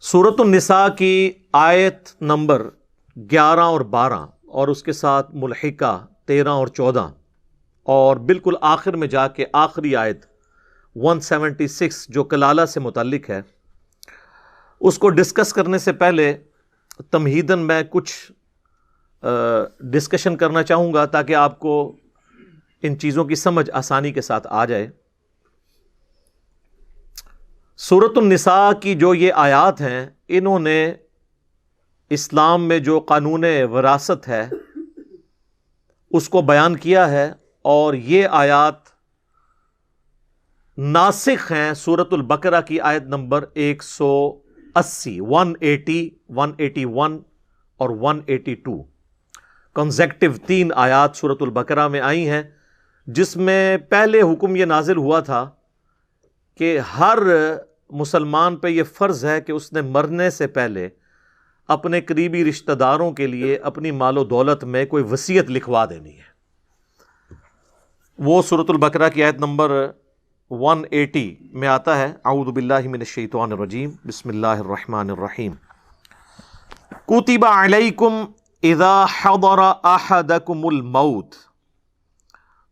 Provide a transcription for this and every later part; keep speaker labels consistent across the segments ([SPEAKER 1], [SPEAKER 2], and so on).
[SPEAKER 1] سورۃ النساء کی آیت نمبر 11 اور 12 اور اس کے ساتھ ملحقہ 13 اور 14 اور بالکل آخر میں جا کے آخری آیت 176 جو کلالہ سے متعلق ہے، اس کو ڈسکس کرنے سے پہلے تمہیداً میں کچھ ڈسکشن کرنا چاہوں گا تاکہ آپ کو ان چیزوں کی سمجھ آسانی کے ساتھ آ جائے۔ سورۃ النساء کی جو یہ آیات ہیں، انہوں نے اسلام میں جو قانون وراثت ہے اس کو بیان کیا ہے، اور یہ آیات ناسخ ہیں سورۃ البقرہ کی آیت نمبر 180، 180، 181 اور 182 کنزیکٹیو 3 آیات سورۃ البقرہ میں آئی ہیں، جس میں پہلے حکم یہ نازل ہوا تھا کہ ہر مسلمان پہ یہ فرض ہے کہ اس نے مرنے سے پہلے اپنے قریبی رشتہ داروں کے لیے اپنی مال و دولت میں کوئی وصیت لکھوا دینی ہے۔ وہ سورۃ البقرہ کی آیت نمبر 180 میں آتا ہے، اعوذ باللہ من الشیطان الرجیم، بسم اللہ الرحمن الرحیم، کتب علیکم اذا حضر احدکم الموت،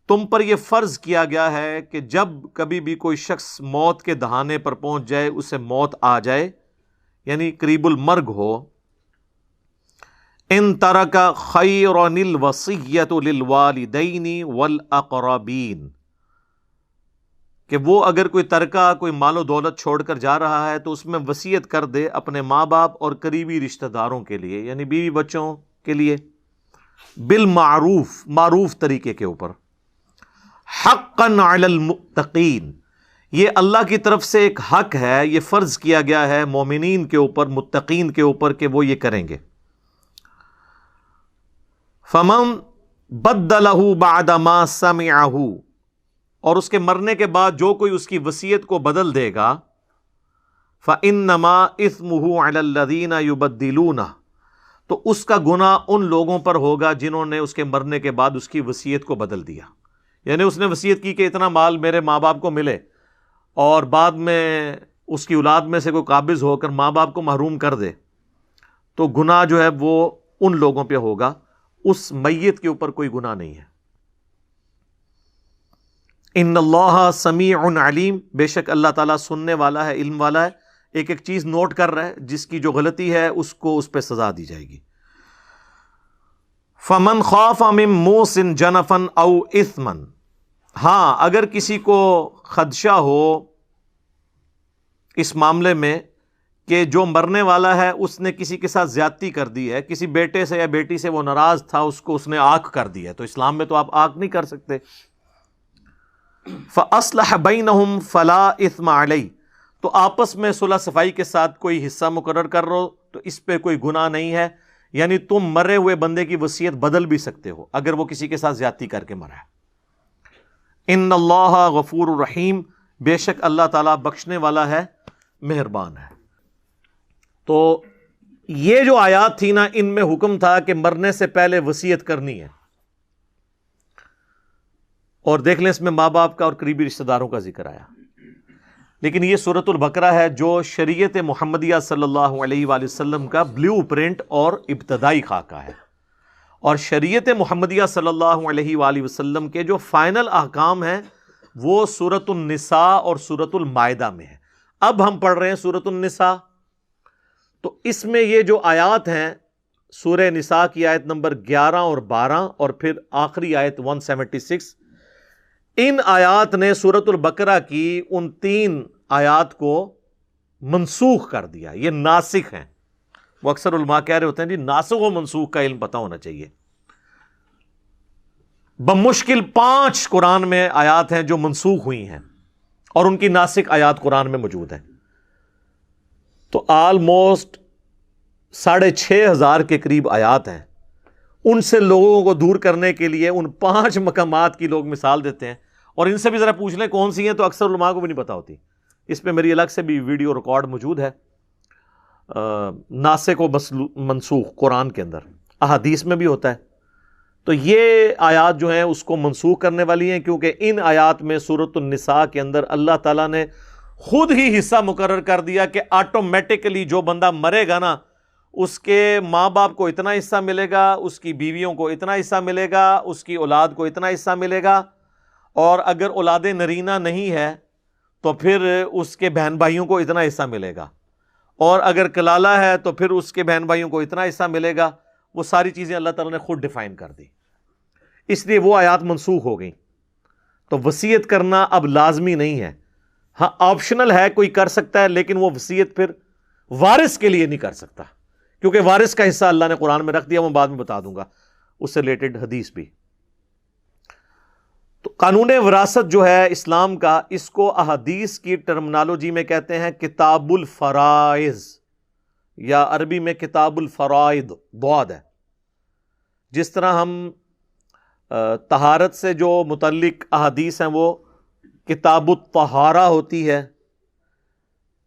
[SPEAKER 1] تم پر یہ فرض کیا گیا ہے کہ جب کبھی بھی کوئی شخص موت کے دہانے پر پہنچ جائے، اسے موت آ جائے، یعنی قریب المرگ ہو، ان ترک خیرا الوصیۃ للوالدین والاقربین، کہ وہ اگر کوئی ترکہ کوئی مال و دولت چھوڑ کر جا رہا ہے تو اس میں وصیت کر دے اپنے ماں باپ اور قریبی رشتہ داروں کے لیے، یعنی بیوی بچوں کے لیے، بالمعروف، معروف طریقے کے اوپر، حقا علی المتقین، یہ اللہ کی طرف سے ایک حق ہے، یہ فرض کیا گیا ہے مومنین کے اوپر، متقین کے اوپر کہ وہ یہ کریں گے۔ فمن بدلہ بعد ما سمعہ، اور اس کے مرنے کے بعد جو کوئی اس کی وصیت کو بدل دے گا، فإنما اثمہ علی الذین یبدلونہ، تو اس کا گناہ ان لوگوں پر ہوگا جنہوں نے اس کے مرنے کے بعد اس کی وصیت کو بدل دیا۔ یعنی اس نے وصیت کی کہ اتنا مال میرے ماں باپ کو ملے، اور بعد میں اس کی اولاد میں سے کوئی قابض ہو کر ماں باپ کو محروم کر دے، تو گناہ جو ہے وہ ان لوگوں پہ ہوگا، اس میت کے اوپر کوئی گناہ نہیں ہے۔ ان اللہ سمیع علیم، بے شک اللہ تعالیٰ سننے والا ہے، علم والا ہے، ایک ایک چیز نوٹ کر رہا ہے، جس کی جو غلطی ہے اس کو اس پہ سزا دی جائے گی۔ فمن خاف من موص جنفا او اثما، ہاں اگر کسی کو خدشہ ہو اس معاملے میں کہ جو مرنے والا ہے اس نے کسی کے ساتھ زیادتی کر دی ہے، کسی بیٹے سے یا بیٹی سے وہ ناراض تھا، اس کو اس نے آنکھ کر دی ہے، تو اسلام میں تو آپ آنکھ نہیں کر سکتے، فَأَصْلَحَ بَيْنَهُمْ فَلَا إِثْمَ عَلَيْهِ، تو آپس میں صلح صفائی کے ساتھ کوئی حصہ مقرر کر رہو تو اس پہ کوئی گناہ نہیں ہے، یعنی تم مرے ہوئے بندے کی وصیت بدل بھی سکتے ہو اگر وہ کسی کے ساتھ زیادتی کر کے مرا ہے۔ ان اللہ غفور الرحیم، بے شک اللہ تعالیٰ بخشنے والا ہے، مہربان ہے۔ تو یہ جو آیات تھی نا، ان میں حکم تھا کہ مرنے سے پہلے وصیت کرنی ہے، اور دیکھ لیں اس میں ماں باپ کا اور قریبی رشتہ داروں کا ذکر آیا، لیکن یہ سورۃ البقرہ ہے جو شریعت محمدیہ صلی اللہ علیہ وآلہ وسلم کا بلیو پرنٹ اور ابتدائی خاکہ ہے، اور شریعت محمدیہ صلی اللہ علیہ وآلہ وسلم کے جو فائنل احکام ہیں وہ سورۃ النساء اور سورۃ المائدہ میں ہے۔ اب ہم پڑھ رہے ہیں سورۃ النساء، تو اس میں یہ جو آیات ہیں، سورہ نساء کی آیت نمبر 11 اور 12 اور پھر آخری آیت 176، ان آیات نے سورۃ البقرہ کی ان 3 آیات کو منسوخ کر دیا، یہ ناسخ ہیں۔ وہ اکثر علماء کہہ رہے ہوتے ہیں جی ناسخ و منسوخ کا علم پتہ ہونا چاہیے۔ بمشکل 5 قرآن میں آیات ہیں جو منسوخ ہوئی ہیں، اور ان کی ناسخ آیات قرآن میں موجود ہیں، تو آلموسٹ 6,500 کے قریب آیات ہیں۔ ان سے لوگوں کو دور کرنے کے لیے ان 5 مقامات کی لوگ مثال دیتے ہیں، اور ان سے بھی ذرا پوچھ لیں کون سی ہیں، تو اکثر علماء کو بھی نہیں پتہ ہوتی۔ اس پہ میری الگ سے بھی ویڈیو ریکارڈ موجود ہے، ناسخ و منسوخ قرآن کے اندر، احادیث میں بھی ہوتا ہے۔ تو یہ آیات جو ہیں اس کو منسوخ کرنے والی ہیں، کیونکہ ان آیات میں سورۃ النساء کے اندر اللہ تعالیٰ نے خود ہی حصہ مقرر کر دیا کہ آٹومیٹکلی جو بندہ مرے گا نا اس کے ماں باپ کو اتنا حصہ ملے گا، اس کی بیویوں کو اتنا حصہ ملے گا، اس کی اولاد کو اتنا حصہ ملے گا، اور اگر اولاد نرینہ نہیں ہے تو پھر اس کے بہن بھائیوں کو اتنا حصہ ملے گا، اور اگر کلالہ ہے تو پھر اس کے بہن بھائیوں کو اتنا حصہ ملے گا۔ وہ ساری چیزیں اللہ تعالیٰ نے خود ڈیفائن کر دی، اس لیے وہ آیات منسوخ ہو گئیں۔ تو وصیت کرنا اب لازمی نہیں ہے، ہاں آپشنل ہے، کوئی کر سکتا ہے، لیکن وہ وصیت پھر وارث کے لیے نہیں کر سکتا، کیونکہ وارث کا حصہ اللہ نے قرآن میں رکھ دیا، میں بعد میں بتا دوں گا اس سے ریلیٹڈ حدیث بھی۔ تو قانون وراثت جو ہے اسلام کا، اس کو احادیث کی ٹرمنالوجی میں کہتے ہیں کتاب الفرائض، یا عربی میں کتاب الفرائض ضاد ہے۔ جس طرح ہم طہارت سے جو متعلق احادیث ہیں وہ کتاب الطہارہ ہوتی ہے،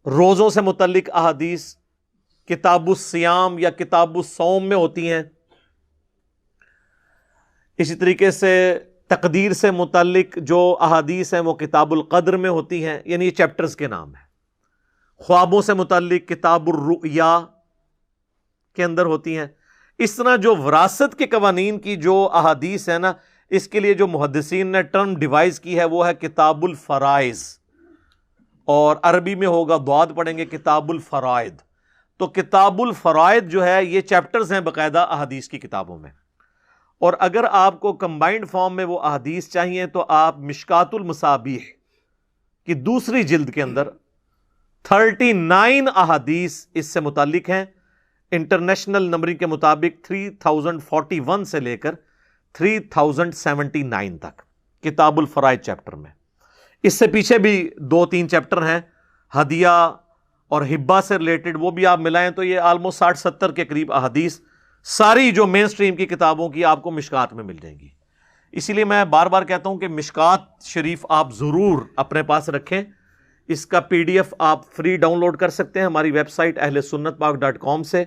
[SPEAKER 1] روزوں سے متعلق احادیث کتاب الصیام یا کتاب الصوم میں ہوتی ہیں، اسی طریقے سے تقدیر سے متعلق جو احادیث ہیں وہ کتاب القدر میں ہوتی ہیں، یعنی یہ چیپٹرز کے نام ہیں۔ خوابوں سے متعلق کتاب الرؤیا کے اندر ہوتی ہیں۔ اس طرح جو وراثت کے قوانین کی جو احادیث ہے نا، اس کے لیے جو محدثین نے ٹرم ڈیوائز کی ہے وہ ہے کتاب الفرائض، اور عربی میں ہوگا ضاد پڑھیں گے کتاب الفرائض۔ تو کتاب الفرائض جو ہے یہ چیپٹرز ہیں باقاعدہ احادیث کی کتابوں میں، اور اگر آپ کو کمبائنڈ فارم میں وہ احادیث چاہیے تو آپ مشکات المصابیح کی دوسری جلد کے اندر 39 احادیث اس سے متعلق ہیں، انٹرنیشنل نمبرنگ کے مطابق 3041 سے لے کر 3079 تک کتاب الفرائض چیپٹر میں۔ اس سے پیچھے بھی 2-3 چیپٹر ہیں ہدیہ اور ہبہ سے ریلیٹڈ، وہ بھی آپ ملائیں تو یہ آلموسٹ 60-70 کے قریب احادیث ساری جو مین سٹریم کی کتابوں کی آپ کو مشکات میں مل جائیں گی۔ اسی لیے میں بار بار کہتا ہوں کہ مشکات شریف آپ ضرور اپنے پاس رکھیں۔ اس کا PDF آپ فری ڈاؤن لوڈ کر سکتے ہیں ہماری ویب سائٹ ahlesunnatpak.com سے،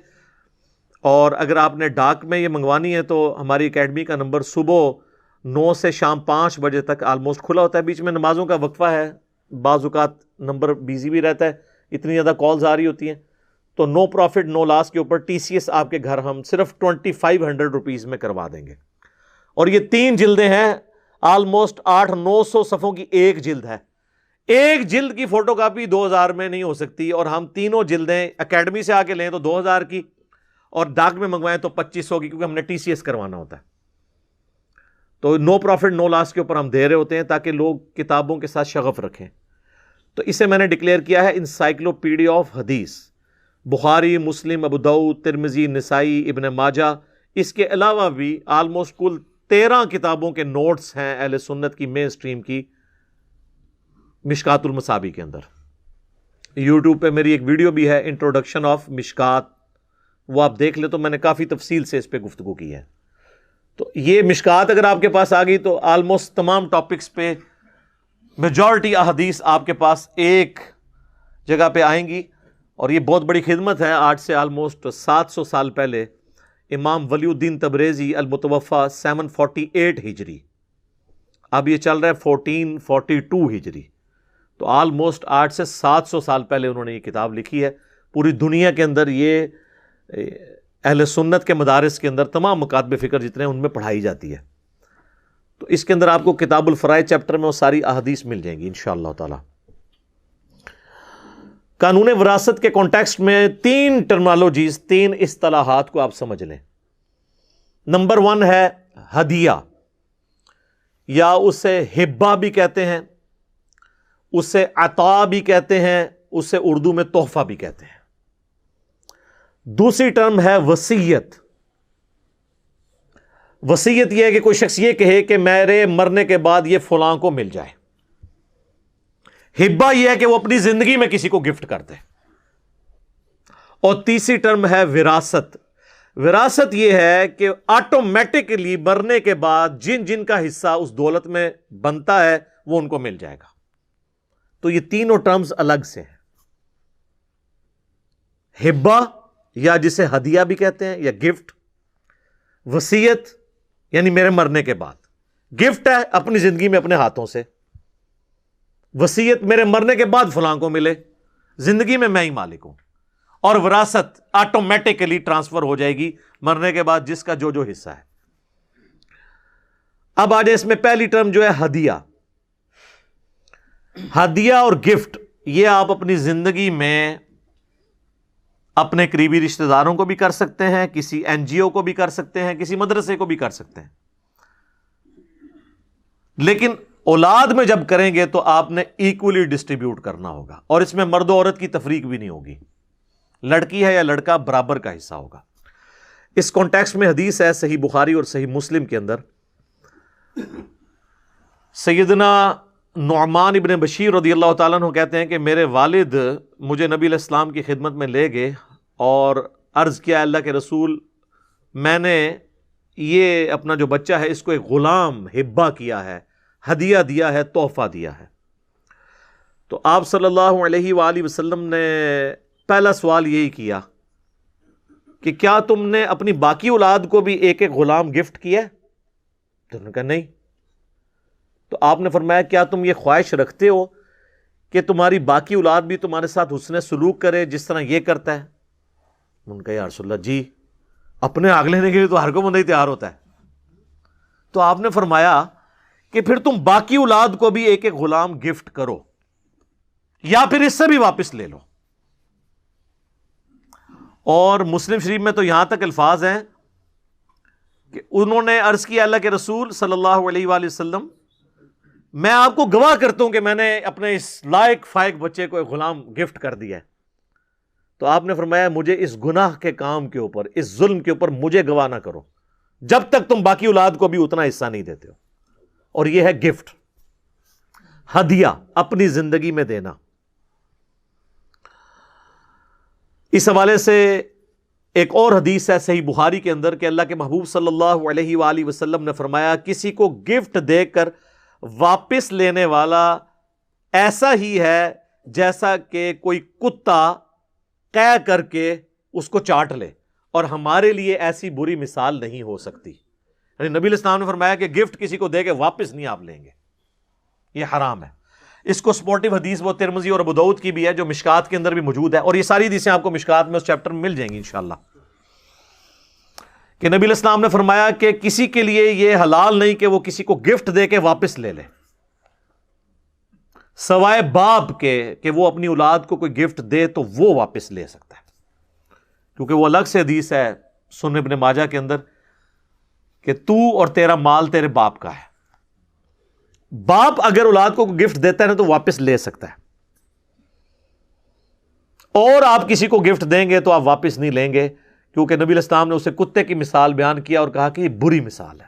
[SPEAKER 1] اور اگر آپ نے ڈاک میں یہ منگوانی ہے تو ہماری اکیڈمی کا نمبر صبح 9 سے شام 5 بجے تک آلموسٹ کھلا ہوتا ہے، بیچ میں نمازوں کا وقفہ ہے، بعض اوقات نمبر بیزی بھی رہتا ہے، اتنی زیادہ کالز آ رہی ہوتی ہیں، تو نو پروفٹ نو لاس کے اوپر TCS آپ کے گھر ہم صرف 2500 روپیز میں کروا دیں گے۔ اور یہ 3 جلدیں ہیں، آلموسٹ 800-900 صفحوں کی ایک جلد ہے۔ ایک جلد کی فوٹو کاپی 2000 میں نہیں ہو سکتی، اور ہم تینوں جلدیں اکیڈمی سے آ کے لیں تو 2000 کی، اور ڈاک میں منگوائیں تو 2500 کی، کیونکہ ہم نے TCS کروانا ہوتا ہے۔ تو نو پروفٹ نو لاس کے اوپر ہم دے رہے ہوتے ہیں تاکہ لوگ کتابوں کے ساتھ شغف رکھیں۔ تو اسے میں نے ڈکلیئر کیا ہے انسائکلوپیڈیا آف حدیث، بخاری، مسلم، ابو داؤد، ترمذی، نسائی، ابن ماجہ، اس کے علاوہ بھی آلموسٹ کل 13 کتابوں کے نوٹس ہیں اہل سنت کی مین سٹریم کی مشکات المصابیح کے اندر۔ یوٹیوب پہ میری ایک ویڈیو بھی ہے انٹروڈکشن آف مشکات، وہ آپ دیکھ لیں تو میں نے کافی تفصیل سے اس پہ گفتگو کی ہے۔ تو یہ مشکات اگر آپ کے پاس آ گئی تو آلموسٹ تمام ٹاپکس پہ میجورٹی احادیث آپ کے پاس ایک جگہ پہ آئیں گی، اور یہ بہت بڑی خدمت ہے۔ آج سے آلموسٹ 700 سال پہلے امام ولی الدین تبریزی المتوفی 748 ہجری، اب یہ چل رہا ہے 1442 ہجری، تو آلموسٹ 8 سے 700 سال پہلے انہوں نے یہ کتاب لکھی ہے۔ پوری دنیا کے اندر یہ اہل سنت کے مدارس کے اندر تمام مکاتب فکر جتنے ہیں ان میں پڑھائی جاتی ہے۔ تو اس کے اندر آپ کو کتاب الفرائض چیپٹر میں وہ ساری احادیث مل جائیں گی انشاءاللہ تعالی۔ قانون وراثت کے کانٹیکسٹ میں 3 ٹرمنالوجیز، 3 اصطلاحات کو آپ سمجھ لیں۔ نمبر 1 ہے ہدیہ، یا اسے ہبہ بھی کہتے ہیں، اسے عطا بھی کہتے ہیں، اسے اردو میں تحفہ بھی کہتے ہیں۔ دوسری ٹرم ہے وصیت۔ وصیت یہ ہے کہ کوئی شخص یہ کہے کہ میرے مرنے کے بعد یہ فلاں کو مل جائے۔ ہبہ یہ ہے کہ وہ اپنی زندگی میں کسی کو گفٹ کر دے۔ اور تیسری ٹرم ہے وراثت۔ وراثت یہ ہے کہ آٹومیٹکلی مرنے کے بعد جن جن کا حصہ اس دولت میں بنتا ہے وہ ان کو مل جائے گا۔ تو یہ تینوں ٹرمز الگ سے ہیں، ہبہ یا جسے ہدیہ بھی کہتے ہیں یا گفٹ، وصیت یعنی میرے مرنے کے بعد، گفٹ ہے اپنی زندگی میں اپنے ہاتھوں سے وصیت میرے مرنے کے بعد فلاں کو ملے، زندگی میں ہی مالک ہوں، اور وراثت آٹومیٹکلی ٹرانسفر ہو جائے گی مرنے کے بعد جس کا جو حصہ ہے۔ اب آ جائے اس میں پہلی ٹرم جو ہے ہدیہ۔ ہدیہ اور گفٹ یہ آپ اپنی زندگی میں اپنے قریبی رشتہ داروں کو بھی کر سکتے ہیں، کسی این جی او کو بھی کر سکتے ہیں، کسی مدرسے کو بھی کر سکتے ہیں، لیکن اولاد میں جب کریں گے تو آپ نے ایکولی ڈسٹریبیوٹ کرنا ہوگا، اور اس میں مرد و عورت کی تفریق بھی نہیں ہوگی، لڑکی ہے یا لڑکا برابر کا حصہ ہوگا۔ اس کانٹیکسٹ میں حدیث ہے صحیح بخاری اور صحیح مسلم کے اندر، سیدنا نعمان ابن بشیر رضی اللہ تعالیٰ عنہ کہتے ہیں کہ میرے والد مجھے نبی علیہ السلام کی خدمت میں لے گئے اور عرض کیا اللہ کے رسول، میں نے یہ اپنا جو بچہ ہے اس کو ایک غلام ہبہ کیا ہے، ہدیہ دیا ہے، تحفہ دیا ہے۔ تو آپ صلی اللہ علیہ وآلہ وسلم نے پہلا سوال یہی کیا کہ کیا تم نے اپنی باقی اولاد کو بھی ایک ایک غلام گفٹ کیا ہے؟ تو انہوں نے کہا نہیں۔ تو آپ نے فرمایا کیا تم یہ خواہش رکھتے ہو کہ تمہاری باقی اولاد بھی تمہارے ساتھ حسن سلوک کرے جس طرح یہ کرتا ہے؟ ان کا یا رسول اللہ جی، اپنے آگ لینے کے لیے تو ہر کوئی بندہ ہی تیار ہوتا ہے۔ تو آپ نے فرمایا کہ پھر تم باقی اولاد کو بھی ایک ایک غلام گفٹ کرو، یا پھر اس سے بھی واپس لے لو۔ اور مسلم شریف میں تو یہاں تک الفاظ ہیں کہ انہوں نے عرض کیا اللہ کے رسول صلی اللہ علیہ وآلہ وسلم، میں آپ کو گواہ کرتا ہوں کہ میں نے اپنے اس لائق فائق بچے کو ایک غلام گفٹ کر دیا ہے۔ تو آپ نے فرمایا مجھے اس گناہ کے کام کے اوپر، اس ظلم کے اوپر مجھے گواہ نہ کرو جب تک تم باقی اولاد کو بھی اتنا حصہ نہیں دیتے ہو۔ اور یہ ہے گفٹ، ہدیہ، اپنی زندگی میں دینا۔ اس حوالے سے ایک اور حدیث ہے صحیح بخاری کے اندر کہ اللہ کے محبوب صلی اللہ علیہ وآلہ وسلم نے فرمایا کسی کو گفٹ دے کر واپس لینے والا ایسا ہی ہے جیسا کہ کوئی کتا قے کر کے اس کو چاٹ لے، اور ہمارے لیے ایسی بری مثال نہیں ہو سکتی۔ یعنی نبی علیہ السلام نے فرمایا کہ گفٹ کسی کو دے کے واپس نہیں آپ لیں گے، یہ حرام ہے۔ اس کو سپورٹیو حدیث وہ ترمذی اور ابو داؤد کی بھی ہے جو مشکات کے اندر بھی موجود ہے، اور یہ ساری حدیثیں آپ کو مشکات میں اس چیپٹر میں مل جائیں گی انشاءاللہ، کہ نبی علیہ السلام نے فرمایا کہ کسی کے لیے یہ حلال نہیں کہ وہ کسی کو گفٹ دے کے واپس لے لے، سوائے باپ کے کہ وہ اپنی اولاد کو کوئی گفٹ دے تو وہ واپس لے سکتا ہے، کیونکہ وہ الگ سے حدیث ہے سنن ابن ماجہ کے اندر کہ تو اور تیرا مال تیرے باپ کا ہے۔ باپ اگر اولاد کو گفٹ دیتا ہے نا تو واپس لے سکتا ہے، اور آپ کسی کو گفٹ دیں گے تو آپ واپس نہیں لیں گے، کیونکہ نبی علیہ السلام نے اسے کتے کی مثال بیان کیا اور کہا کہ یہ بری مثال ہے۔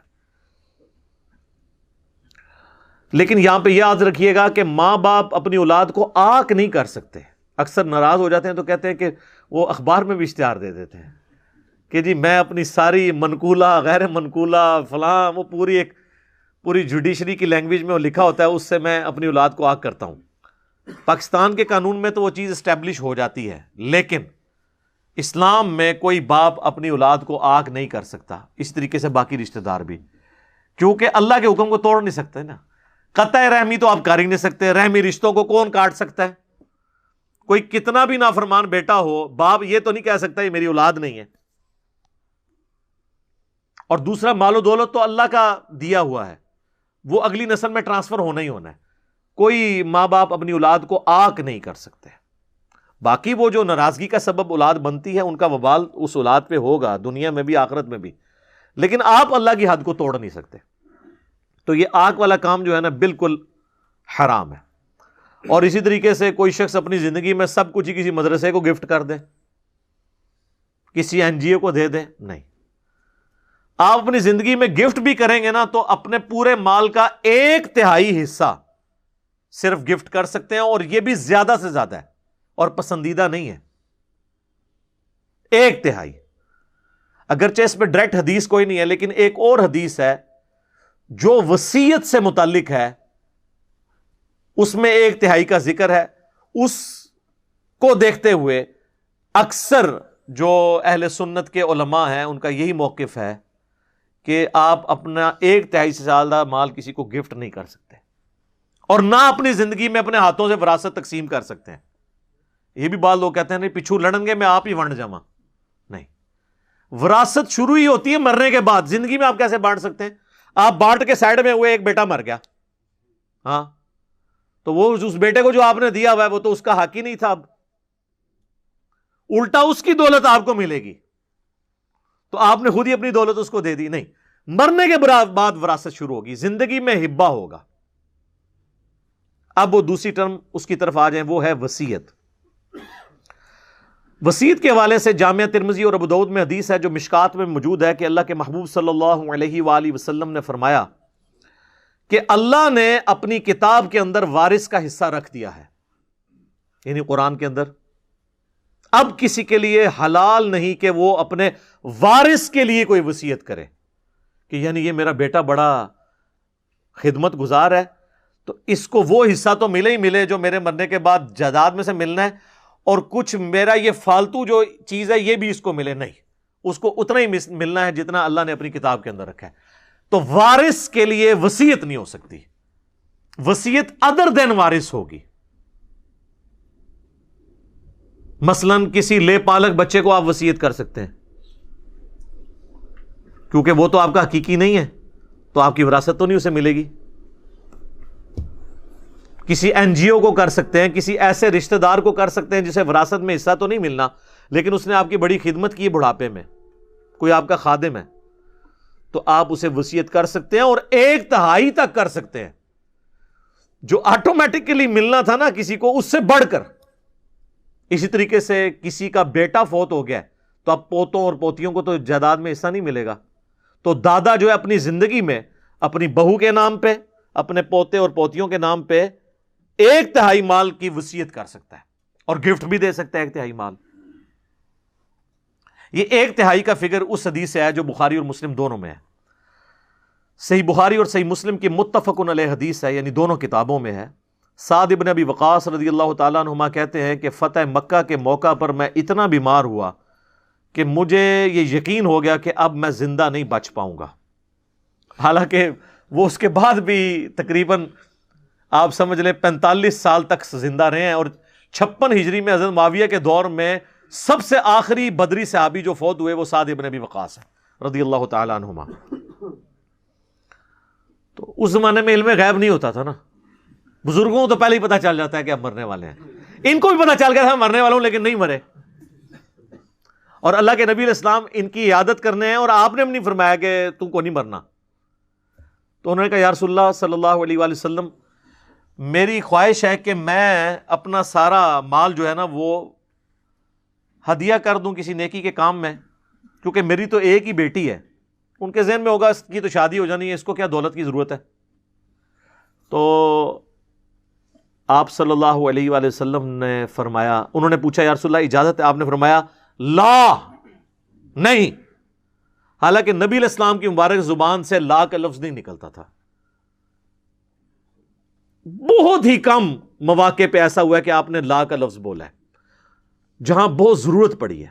[SPEAKER 1] لیکن یہاں پہ یاد رکھیے گا کہ ماں باپ اپنی اولاد کو آنکھ نہیں کر سکتے۔ اکثر ناراض ہو جاتے ہیں تو کہتے ہیں کہ وہ اخبار میں بھی اشتہار دے دیتے ہیں کہ جی میں اپنی ساری منقولہ غیر منقولہ فلاں، وہ پوری جوڈیشری کی لینگویج میں وہ لکھا ہوتا ہے، اس سے میں اپنی اولاد کو آگ کرتا ہوں۔ پاکستان کے قانون میں تو وہ چیز اسٹیبلش ہو جاتی ہے، لیکن اسلام میں کوئی باپ اپنی اولاد کو آگ نہیں کر سکتا، اس طریقے سے باقی رشتہ دار بھی، کیونکہ اللہ کے حکم کو توڑ نہیں سکتے نا۔ قطع رحمی تو آپ کر ہی نہیں سکتے، رحمی رشتوں کو کون کاٹ سکتا ہے؟ کوئی کتنا بھی نافرمان بیٹا ہو، باپ یہ تو نہیں کہہ سکتا یہ میری اولاد نہیں ہے۔ اور دوسرا، مال و دولت تو اللہ کا دیا ہوا ہے، وہ اگلی نسل میں ٹرانسفر ہونا ہی ہونا ہے۔ کوئی ماں باپ اپنی اولاد کو آنکھ نہیں کر سکتے۔ باقی وہ جو ناراضگی کا سبب اولاد بنتی ہے ان کا وبال اس اولاد پہ ہوگا، دنیا میں بھی آخرت میں بھی، لیکن آپ اللہ کی حد کو توڑ نہیں سکتے۔ تو یہ آنکھ والا کام جو ہے نا بالکل حرام ہے۔ اور اسی طریقے سے کوئی شخص اپنی زندگی میں سب کچھ ہی کسی مدرسے کو گفٹ کر دے، کسی این جی او کو دے دے، نہیں۔ آپ اپنی زندگی میں گفٹ بھی کریں گے نا تو اپنے پورے مال کا 1/3 حصہ صرف گفٹ کر سکتے ہیں، اور یہ بھی زیادہ سے زیادہ ہے اور پسندیدہ نہیں ہے۔ 1/3، اگرچہ اس پہ ڈائریکٹ حدیث کوئی نہیں ہے، لیکن ایک اور حدیث ہے جو وصیت سے متعلق ہے، اس میں 1/3 کا ذکر ہے۔ اس کو دیکھتے ہوئے اکثر جو اہل سنت کے علماء ہیں ان کا یہی موقف ہے کہ آپ اپنا 1/3 سے زیادہ مال کسی کو گفٹ نہیں کر سکتے، اور نہ اپنی زندگی میں اپنے ہاتھوں سے وراثت تقسیم کر سکتے ہیں. یہ بھی بعض لوگ کہتے ہیں نہیں پچھو لڑن گے میں آپ ہی ونڈ جاواں. نہیں، وراثت شروع ہی ہوتی ہے مرنے کے بعد. زندگی میں آپ کیسے بانٹ سکتے ہیں؟ آپ بانٹ کے سائڈ میں ہوئے، ایک بیٹا مر گیا، ہاں تو وہ اس بیٹے کو جو آپ نے دیا ہوا ہے وہ تو اس کا حق ہی نہیں تھا. اب الٹا اس کی دولت آپ کو ملے گی، تو آپ نے خود ہی اپنی دولت اس کو دے دی. نہیں، مرنے کے بعد وراثت شروع ہوگی. زندگی میں ہبہ ہوگا. اب وہ دوسری ٹرم اس کی طرف آ جائیں، وہ ہے وصیت. وصیت کے حوالے سے جامعہ ترمذی اور ابو داؤد میں حدیث ہے جو مشکات میں موجود ہے کہ اللہ کے محبوب صلی اللہ علیہ وآلہ وسلم نے فرمایا کہ اللہ نے اپنی کتاب کے اندر وارث کا حصہ رکھ دیا ہے، یعنی قرآن کے اندر. اب کسی کے لیے حلال نہیں کہ وہ اپنے وارث کے لیے کوئی وصیت کرے کہ یعنی یہ میرا بیٹا بڑا خدمت گزار ہے تو اس کو وہ حصہ تو ملے ہی ملے جو میرے مرنے کے بعد جائیداد میں سے ملنا ہے، اور کچھ میرا یہ فالتو جو چیز ہے یہ بھی اس کو ملے. نہیں، اس کو اتنا ہی ملنا ہے جتنا اللہ نے اپنی کتاب کے اندر رکھا ہے. تو وارث کے لیے وصیت نہیں ہو سکتی. وصیت ادر دین وارث ہوگی. مثلا کسی لے پالک بچے کو آپ وصیت کر سکتے ہیں کیونکہ وہ تو آپ کا حقیقی نہیں ہے، تو آپ کی وراثت تو نہیں اسے ملے گی. کسی این جی او کو کر سکتے ہیں، کسی ایسے رشتہ دار کو کر سکتے ہیں جسے وراثت میں حصہ تو نہیں ملنا لیکن اس نے آپ کی بڑی خدمت کی بڑھاپے میں، کوئی آپ کا خادم ہے تو آپ اسے وصیت کر سکتے ہیں، اور 1/3 تک کر سکتے ہیں. جو آٹومیٹکلی ملنا تھا نا کسی کو، اس سے بڑھ کر. اسی طریقے سے کسی کا بیٹا فوت ہو گیا تو اب پوتوں اور پوتیوں کو تو جائیداد میں حصہ نہیں ملے گا، تو دادا جو ہے اپنی زندگی میں اپنی بہو کے نام پہ، اپنے پوتے اور پوتیوں کے نام پہ 1/3 مال کی وصیت کر سکتا ہے، اور گفٹ بھی دے سکتا ہے 1/3 مال. یہ 1/3 کا فگر اس حدیث سے ہے جو بخاری اور مسلم دونوں میں ہے. صحیح بخاری اور صحیح مسلم کی متفق علیہ حدیث ہے، یعنی دونوں کتابوں میں ہے. سعد ابن ابی وقاص رضی اللہ تعالیٰ عنہما کہتے ہیں کہ فتح مکہ کے موقع پر میں اتنا بیمار ہوا کہ مجھے یہ یقین ہو گیا کہ اب میں زندہ نہیں بچ پاؤں گا. حالانکہ وہ اس کے بعد بھی تقریباً آپ سمجھ لیں 45 سال تک زندہ رہے ہیں، اور 56 ہجری میں حضرت معاویہ کے دور میں سب سے آخری بدری صحابی جو فوت ہوئے وہ سعد ابن ابی وقاص ہے رضی اللہ تعالیٰ عنہما. تو اس زمانے میں علم غیب نہیں ہوتا تھا نا، بزرگوں کو تو پہلے ہی پتہ چل جاتا ہے کہ اب مرنے والے ہیں. ان کو بھی پتہ چل گیا تھا مرنے والوں، لیکن نہیں مرے. اور اللہ کے نبی علیہ السلام ان کی عیادت کرنے ہیں، اور آپ نے بھی نہیں فرمایا کہ تم کو نہیں مرنا. تو انہوں نے کہا یا رسول اللہ صلی اللہ علیہ وآلہ وسلم، میری خواہش ہے کہ میں اپنا سارا مال جو ہے نا وہ ہدیہ کر دوں کسی نیکی کے کام میں، کیونکہ میری تو ایک ہی بیٹی ہے. ان کے ذہن میں ہوگا اس کی تو شادی ہو جانی ہے، اس کو کیا دولت کی ضرورت ہے. تو آپ صلی اللہ علیہ وآلہ وسلم نے فرمایا، انہوں نے پوچھا یا رسول اللہ اجازت ہے؟ آپ نے فرمایا لا، نہیں. حالانکہ نبی علیہ السلام کی مبارک زبان سے لا کا لفظ نہیں نکلتا تھا. بہت ہی کم مواقع پہ ایسا ہوا ہے کہ آپ نے لا کا لفظ بولا ہے جہاں بہت ضرورت پڑی ہے،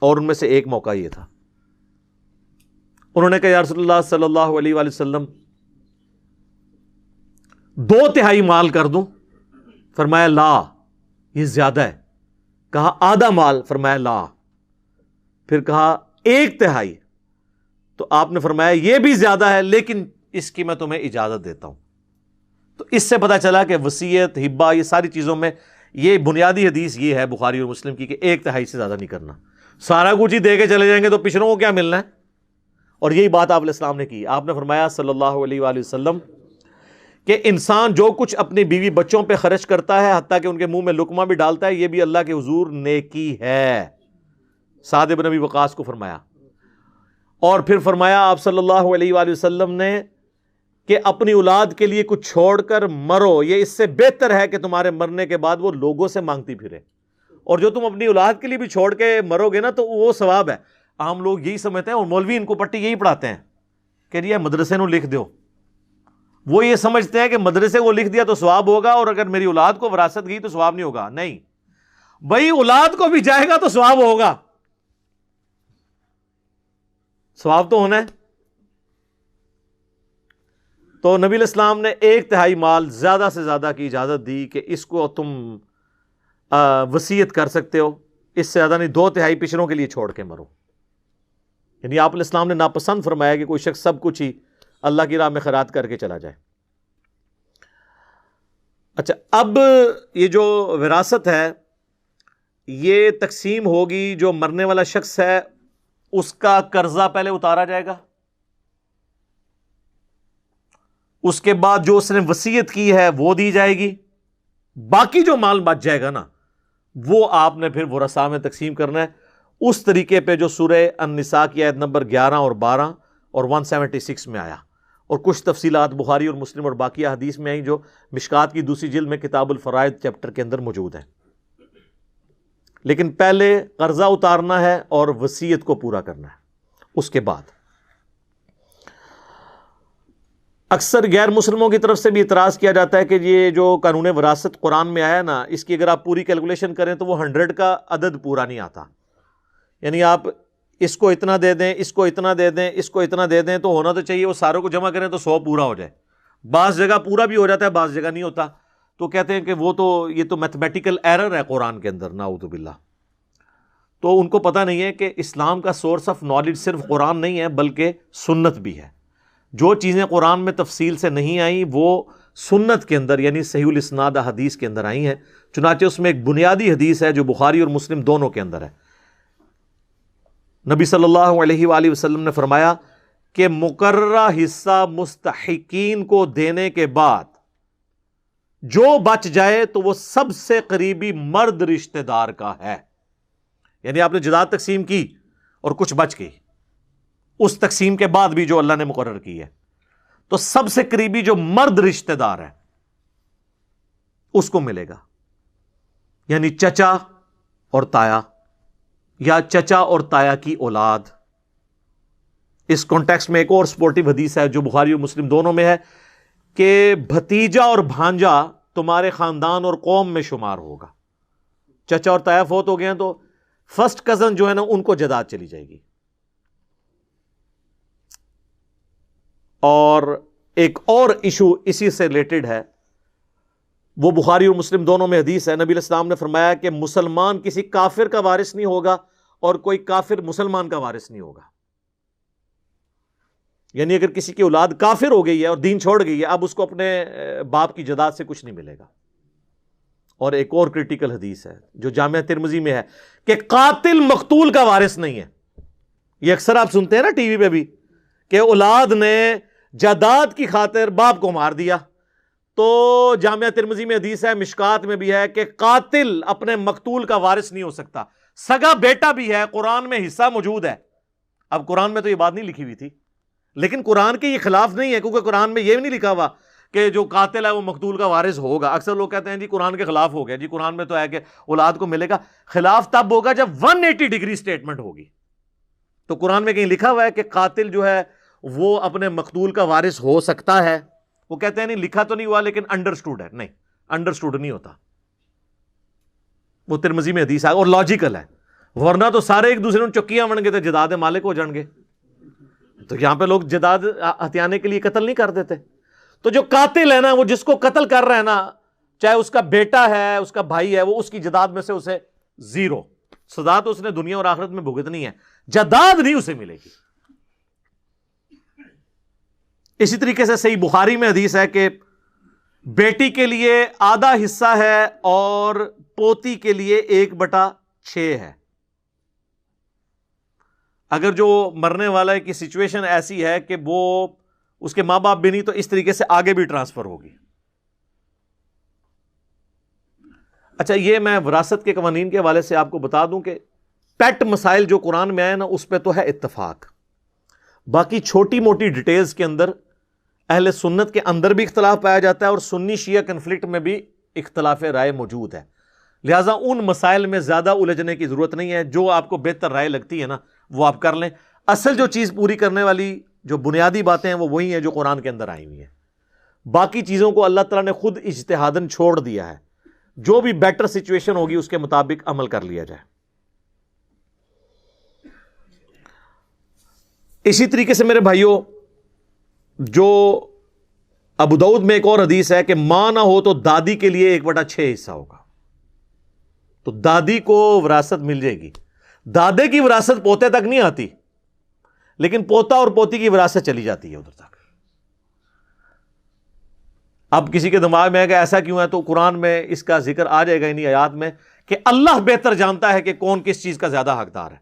[SPEAKER 1] اور ان میں سے ایک موقع یہ تھا. انہوں نے کہا یا رسول اللہ صلی اللہ علیہ وآلہ وسلم 2/3 مال کر دوں؟ فرمایا لا، یہ زیادہ ہے. کہا آدھا مال؟ فرمایا لا. پھر کہا 1/3. تو آپ نے فرمایا یہ بھی زیادہ ہے لیکن اس کی میں تمہیں اجازت دیتا ہوں. تو اس سے پتا چلا کہ وصیت، ہبہ، یہ ساری چیزوں میں یہ بنیادی حدیث یہ ہے بخاری اور مسلم کی کہ 1/3 سے زیادہ نہیں کرنا. سارا کچھ ہی دے کے چلے جائیں گے تو پچھڑوں کو کیا ملنا ہے. اور یہی بات آپ علیہ السلام نے کی. آپ نے فرمایا صلی اللہ علیہ وآلہ وسلم کہ انسان جو کچھ اپنی بیوی بچوں پہ خرچ کرتا ہے حتیٰ کہ ان کے منہ میں لقمہ بھی ڈالتا ہے، یہ بھی اللہ کے حضور نیکی ہے. سعد بن ابی وقاص کو فرمایا. اور پھر فرمایا آپ صلی اللہ علیہ وآلہ وسلم نے کہ اپنی اولاد کے لیے کچھ چھوڑ کر مرو، یہ اس سے بہتر ہے کہ تمہارے مرنے کے بعد وہ لوگوں سے مانگتی پھرے. اور جو تم اپنی اولاد کے لیے بھی چھوڑ کے مرو گے نا تو وہ ثواب ہے. عام لوگ یہی سمجھتے ہیں، اور مولوی ان کو پٹی یہی پڑھاتے ہیں کہ یہ مدرسے نو لکھ دو. وہ یہ سمجھتے ہیں کہ مدرسے کو لکھ دیا تو ثواب ہوگا، اور اگر میری اولاد کو وراثت گئی تو ثواب نہیں ہوگا. نہیں بھائی، اولاد کو بھی جائے گا تو ثواب ہوگا، ثواب تو ہونا ہے. تو نبی علیہ السلام نے 1/3 مال زیادہ سے زیادہ کی اجازت دی کہ اس کو تم وصیت کر سکتے ہو، اس سے زیادہ نہیں، 2/3 پچھڑوں کے لیے چھوڑ کے مرو. یعنی آپ علیہ السلام نے ناپسند فرمایا کہ کوئی شخص سب کچھ ہی اللہ کی راہ میں خیرات کر کے چلا جائے. اچھا، اب یہ جو وراثت ہے یہ تقسیم ہوگی. جو مرنے والا شخص ہے اس کا قرضہ پہلے اتارا جائے گا، اس کے بعد جو اس نے وصیت کی ہے وہ دی جائے گی، باقی جو مال بچ جائے گا نا وہ آپ نے پھر ورثاء میں تقسیم کرنا ہے اس طریقے پہ جو سورہ النساء کی آیت نمبر 11 اور 12 اور 176 میں آیا. اور کچھ تفصیلات بخاری اور مسلم اور باقی حدیث میں آئیں جو مشکات کی دوسری جلد میں کتاب الفرائض چیپٹر کے اندر موجود ہیں. لیکن پہلے قرضہ اتارنا ہے اور وصیت کو پورا کرنا ہے. اس کے بعد اکثر غیر مسلموں کی طرف سے بھی اعتراض کیا جاتا ہے کہ یہ جو قانون وراثت قرآن میں آیا نا، اس کی اگر آپ پوری کیلکولیشن کریں تو وہ 100 کا عدد پورا نہیں آتا. یعنی آپ اس کو اتنا دے دیں، اس کو اتنا دے دیں، اس کو اتنا دے دیں، تو ہونا تو چاہیے وہ ساروں کو جمع کریں تو 100 پورا ہو جائے. بعض جگہ پورا بھی ہو جاتا ہے، بعض جگہ نہیں ہوتا. تو کہتے ہیں کہ وہ تو یہ تو میتھمیٹیکل ایرر ہے قرآن کے اندر، نعوذ باللہ. تو ان کو پتہ نہیں ہے کہ اسلام کا سورس آف نالج صرف قرآن نہیں ہے بلکہ سنت بھی ہے. جو چیزیں قرآن میں تفصیل سے نہیں آئیں وہ سنت کے اندر یعنی صحیح الاسناد حدیث کے اندر آئی ہیں. چنانچہ اس میں ایک بنیادی حدیث ہے جو بخاری اور مسلم دونوں کے اندر ہے. نبی صلی اللہ علیہ وآلہ وسلم نے فرمایا کہ مقررہ حصہ مستحقین کو دینے کے بعد جو بچ جائے تو وہ سب سے قریبی مرد رشتہ دار کا ہے. یعنی آپ نے جداد تقسیم کی اور کچھ بچ گئی، اس تقسیم کے بعد بھی جو اللہ نے مقرر کی ہے تو سب سے قریبی جو مرد رشتہ دار ہے اس کو ملے گا. یعنی چچا اور تایا یا چچا اور تایا کی اولاد. اس کانٹیکسٹ میں ایک اور سپورٹیو حدیث ہے جو بخاری اور مسلم دونوں میں ہے کہ بھتیجا اور بھانجا تمہارے خاندان اور قوم میں شمار ہوگا. چچا اور تایا فوت ہو گئے ہیں تو فرسٹ کزن جو ہے نا ان کو جداد چلی جائے گی. اور ایک اور ایشو اسی سے ریلیٹڈ ہے، وہ بخاری اور مسلم دونوں میں حدیث ہے. نبی علیہ السلام نے فرمایا کہ مسلمان کسی کافر کا وارث نہیں ہوگا اور کوئی کافر مسلمان کا وارث نہیں ہوگا. یعنی اگر کسی کی اولاد کافر ہو گئی ہے اور دین چھوڑ گئی ہے، اب اس کو اپنے باپ کی جداد سے کچھ نہیں ملے گا. اور ایک اور کرٹیکل حدیث ہے جو جامعہ ترمذی میں ہے کہ قاتل مقتول کا وارث نہیں ہے. یہ اکثر آپ سنتے ہیں نا ٹی وی پہ بھی کہ اولاد نے جداد کی خاطر باپ کو مار دیا. تو جامعہ ترمذی میں حدیث ہے، مشکات میں بھی ہے کہ قاتل اپنے مقتول کا وارث نہیں ہو سکتا. سگا بیٹا بھی ہے، قرآن میں حصہ موجود ہے. اب قرآن میں تو یہ بات نہیں لکھی ہوئی تھی لیکن قرآن کے یہ خلاف نہیں ہے، کیونکہ قرآن میں یہ بھی نہیں لکھا ہوا کہ جو قاتل ہے وہ مقتول کا وارث ہوگا. اکثر لوگ کہتے ہیں جی قرآن کے خلاف ہو گیا، جی قرآن میں تو ہے کہ اولاد کو ملے گا. خلاف تب ہوگا جب 180 ڈگری سٹیٹمنٹ ہوگی. تو قرآن میں کہیں لکھا ہوا ہے کہ قاتل جو ہے وہ اپنے مقتول کا وارث ہو سکتا ہے؟ وہ کہتے ہیں نہیں لکھا تو نہیں ہوا لیکن انڈرسٹوڈ ہے. نہیں، انڈرسٹوڈ نہیں ہوتا. وہ ترمذی میں حدیث ہے اور لاجیکل ہے، ورنہ تو سارے ایک دوسرے کو چکیاں بن گے تو جداد مالک ہو جان گے. تو یہاں پہ لوگ جداد ہتھیانے کے لیے قتل نہیں کر دیتے. تو جو قاتل ہے نا، وہ جس کو قتل کر رہا ہے نا، چاہے اس کا بیٹا ہے، اس کا بھائی ہے، وہ اس کی جداد میں سے اسے 0 سزا تو اس نے دنیا اور آخرت میں بھگتنی ہے، جداد نہیں اسے ملے گی. اسی طریقے سے صحیح بخاری میں حدیث ہے کہ بیٹی کے لیے آدھا حصہ ہے اور پوتی کے لیے 1/6 ہے. اگر جو مرنے والے کی سچویشن ایسی ہے کہ وہ اس کے ماں باپ بھی نہیں تو اس طریقے سے آگے بھی ٹرانسفر ہوگی. اچھا، یہ میں وراثت کے قوانین کے حوالے سے آپ کو بتا دوں کہ پیٹ مسائل جو قرآن میں آئے نا اس پہ تو ہے اتفاق. باقی چھوٹی موٹی ڈیٹیلز کے اندر اہل سنت کے اندر بھی اختلاف پایا جاتا ہے اور سنی شیعہ کنفلکٹ میں بھی اختلاف رائے موجود ہے. لہٰذا ان مسائل میں زیادہ الجھنے کی ضرورت نہیں ہے. جو آپ کو بہتر رائے لگتی ہے نا وہ آپ کر لیں. اصل جو چیز پوری کرنے والی جو بنیادی باتیں ہیں وہ وہی ہیں جو قرآن کے اندر آئی ہوئی ہیں. باقی چیزوں کو اللہ تعالیٰ نے خود اجتہاداً چھوڑ دیا ہے. جو بھی بیٹر سچویشن ہوگی اس کے مطابق عمل کر لیا جائے. اسی طریقے سے میرے بھائیوں، جو ابو داؤد میں ایک اور حدیث ہے کہ ماں نہ ہو تو دادی کے لیے 1/6 حصہ ہوگا. تو دادی کو وراثت مل جائے گی. دادے کی وراثت پوتے تک نہیں آتی, لیکن پوتا اور پوتی کی وراثت چلی جاتی ہے ادھر تک. اب کسی کے دماغ میں ہے کہ ایسا کیوں ہے, تو قرآن میں اس کا ذکر آ جائے گا انہی آیات میں کہ اللہ بہتر جانتا ہے کہ کون کس چیز کا زیادہ حقدار ہے.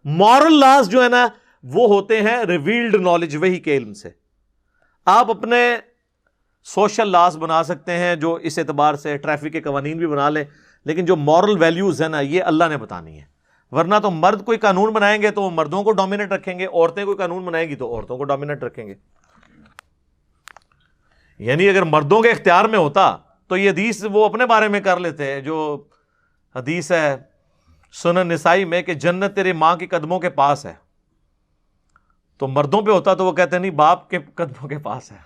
[SPEAKER 1] مورل لاز جو ہے نا وہ ہوتے ہیں ریویلڈ نالج, وہی کے علم سے. آپ اپنے سوشل لاز بنا سکتے ہیں جو اس اعتبار سے ٹریفک کے قوانین بھی بنا لیں, لیکن جو مورل ویلیوز ہیں نا یہ اللہ نے بتانی ہے. ورنہ تو مرد کوئی قانون بنائیں گے تو وہ مردوں کو ڈومینیٹ رکھیں گے, عورتیں کوئی قانون بنائیں گی تو عورتوں کو ڈومینیٹ رکھیں گے. یعنی اگر مردوں کے اختیار میں ہوتا تو یہ حدیث وہ اپنے بارے میں کر لیتے ہیں, جو حدیث ہے سنن نسائی میں کہ جنت تیری ماں کے قدموں کے پاس ہے. تو مردوں پہ ہوتا تو وہ کہتے ہیں نہیں باپ کے قدموں کے پاس ہے.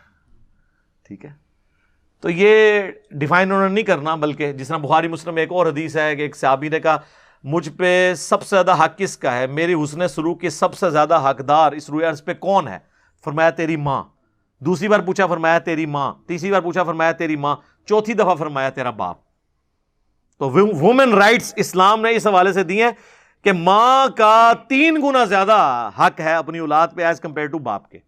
[SPEAKER 1] ٹھیک ہے, تو یہ ڈیفائن انہوں نے نہیں کرنا, بلکہ جس طرح بخاری مسلم میں ایک اور حدیث ہے کہ ایک صحابی نے کہا مجھ پہ سب سے زیادہ حق کس کا ہے, میری حسن سلوک کے سب سے زیادہ حقدار اس روئے عرض پہ کون ہے؟ فرمایا تیری ماں. دوسری بار پوچھا فرمایا تیری ماں. تیسری بار پوچھا فرمایا تیری ماں. چوتھی دفعہ فرمایا تیرا باپ. تو وومن رائٹس اسلام نے اس حوالے سے دی ہیں کہ ماں کا 3 گنا زیادہ حق ہے اپنی اولاد پہ ایز کمپیئر ٹو باپ کے.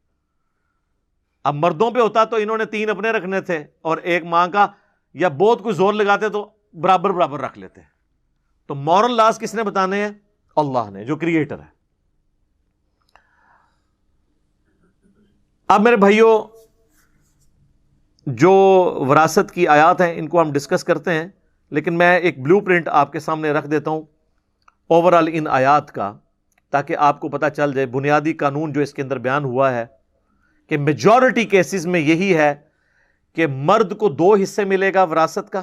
[SPEAKER 1] اب مردوں پہ ہوتا تو انہوں نے 3 اپنے رکھنے تھے اور 1 ماں کا, یا بہت کوئی زور لگاتے تو برابر برابر رکھ لیتے. تو مورل لاز کس نے بتانے ہیں؟ اللہ نے, جو کریٹر ہے. اب میرے بھائیوں جو وراثت کی آیات ہیں ان کو ہم ڈسکس کرتے ہیں, لیکن میں ایک بلو پرنٹ آپ کے سامنے رکھ دیتا ہوں اوورال ان آیات کا, تاکہ آپ کو پتہ چل جائے بنیادی قانون جو اس کے اندر بیان ہوا ہے کہ میجورٹی کیسز میں یہی ہے کہ مرد کو 2 حصے ملے گا وراثت کا,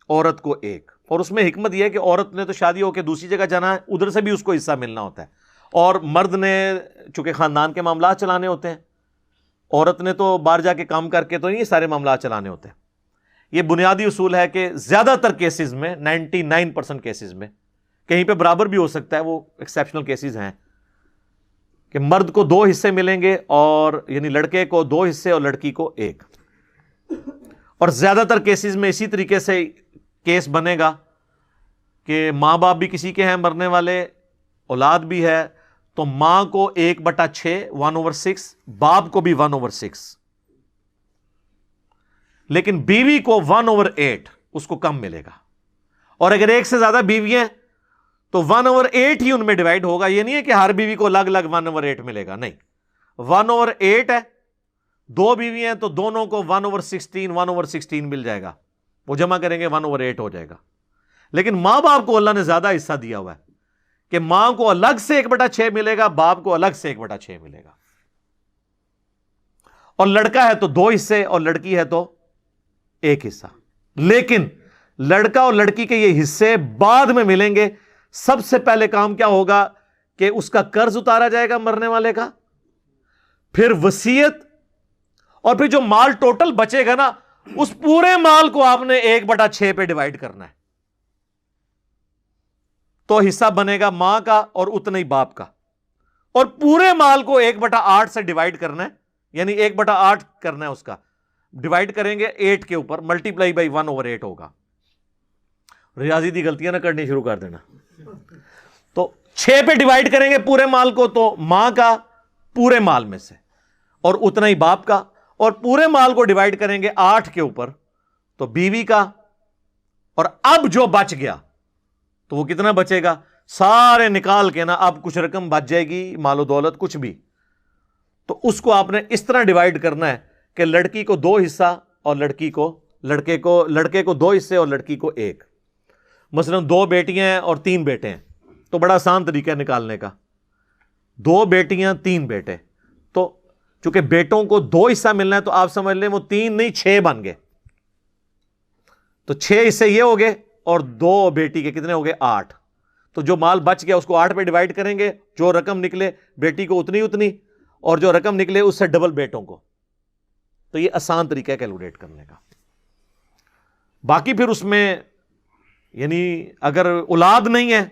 [SPEAKER 1] عورت کو 1. اور اس میں حکمت یہ ہے کہ عورت نے تو شادی ہو کے دوسری جگہ جانا ہے, ادھر سے بھی اس کو حصہ ملنا ہوتا ہے, اور مرد نے چونکہ خاندان کے معاملات چلانے ہوتے ہیں, عورت نے تو باہر جا کے کام کر کے تو نہیں سارے معاملات چلانے ہوتے ہیں. یہ بنیادی اصول ہے کہ زیادہ تر کیسز میں 99% کیسز میں کہیں پہ برابر بھی ہو سکتا ہے, وہ ایکسیپشنل کیسز ہیں کہ مرد کو 2 حصے ملیں گے, اور یعنی لڑکے کو 2 حصے اور لڑکی کو 1. اور زیادہ تر کیسز میں اسی طریقے سے کیس بنے گا کہ ماں باپ بھی کسی کے ہیں مرنے والے, اولاد بھی ہے, تو ماں کو 1/6 1/6, باپ کو بھی 1/6, لیکن بیوی کو 1/8 اس کو کم ملے گا. اور اگر 1 سے زیادہ بیوی ہیں تو 1/8 ہی ان میں ڈیوائڈ ہوگا. یہ نہیں ہے کہ ہر بیوی کو الگ الگ 1/8 ملے گا, نہیں, 1/8 ہے. 2 بیوی ہیں تو دونوں کو 1/16 1/16 مل جائے گا, وہ جمع کریں گے 1/8 ہو جائے گا. لیکن ماں باپ کو اللہ نے زیادہ حصہ دیا ہوا ہے کہ ماں کو الگ سے 1/6 ملے گا, باپ کو الگ سے 1/6 ملے گا. اور لڑکا ہے تو 2 حصے اور لڑکی ہے تو 1 حصہ. لیکن لڑکا اور لڑکی کے یہ حصے بعد میں ملیں گے. سب سے پہلے کام کیا ہوگا کہ اس کا قرض اتارا جائے گا مرنے والے کا, پھر وصیت, اور پھر جو مال ٹوٹل بچے گا نا اس پورے مال کو آپ نے 1/6 پہ ڈیوائڈ کرنا ہے. تو حصہ بنے گا ماں کا اور اتنا ہی باپ کا, اور پورے مال کو 1/8 سے ڈیوائڈ کرنا ہے, یعنی 1/8 کرنا ہے اس کا, ڈیوائڈ کریں گے 8 کے اوپر, ملٹیپلائی بائی 1/8 ہوگا. ریاضی دی غلطیاں نہ کرنی شروع کر دینا. تو 6 پہ ڈیوائڈ کریں گے پورے مال کو, تو ماں کا پورے مال میں سے اور اتنا ہی باپ کا, اور پورے مال کو ڈیوائڈ کریں گے 8 کے اوپر تو بیوی کا, اور اب جو بچ گیا تو وہ کتنا بچے گا, سارے نکال کے نا, اب کچھ رقم بچ جائے گی, مال و دولت کچھ بھی, تو اس کو آپ نے اس طرح ڈیوائڈ کرنا ہے کہ لڑکی کو 2 حصہ اور لڑکے کو 2 حصے اور لڑکی کو 1. مثلا 2 بیٹیاں ہیں اور 3 بیٹے ہیں, تو بڑا آسان طریقہ ہے نکالنے کا, 2 بیٹیاں 3 بیٹے, تو چونکہ بیٹوں کو 2 حصہ ملنا ہے تو آپ سمجھ لیں وہ 3 نہیں 6 بن گئے, تو 6 حصے یہ ہو گئے, اور 2 بیٹی کے کتنے ہو گئے 8. تو جو مال بچ گیا اس کو 8 پہ ڈیوائڈ کریں گے, جو رقم نکلے بیٹی کو اتنی, اور جو رقم نکلے اس سے ڈبل بیٹوں کو. تو یہ آسان طریقہ ہے کیلکولیٹ کرنے کا. باقی پھر اس میں یعنی اگر اولاد نہیں ہے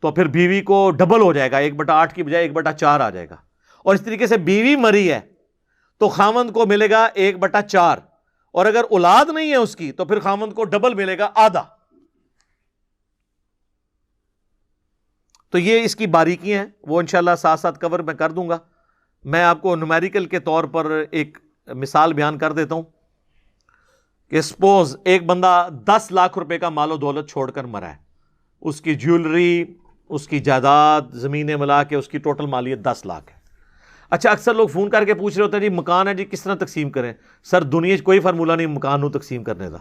[SPEAKER 1] تو پھر بیوی کو ڈبل ہو جائے گا, 1/8 کی بجائے 1/4 آ جائے گا. اور اس طریقے سے بیوی مری ہے تو خاوند کو ملے گا 1/4، اور اگر اولاد نہیں ہے اس کی تو پھر خاوند کو ڈبل ملے گا، آدھا۔ تو یہ اس کی باریکی ہیں، وہ انشاءاللہ ساتھ ساتھ کور میں کر دوں گا۔ میں آپ کو نومیریکل کے طور پر ایک مثال بیان کر دیتا ہوں کہ سپوز ایک بندہ 10 لاکھ روپے کا مال و دولت چھوڑ کر مرا ہے، اس کی جیولری، اس کی جائیداد، زمینیں ملا کے اس کی ٹوٹل مالیت 10 لاکھ ہے۔ اچھا، اکثر لوگ فون کر کے پوچھ رہے ہوتے ہیں جی مکان ہے جی کس طرح تقسیم کریں؟ سر دنیا کوئی فارمولہ نہیں مکان نو تقسیم کرنے دا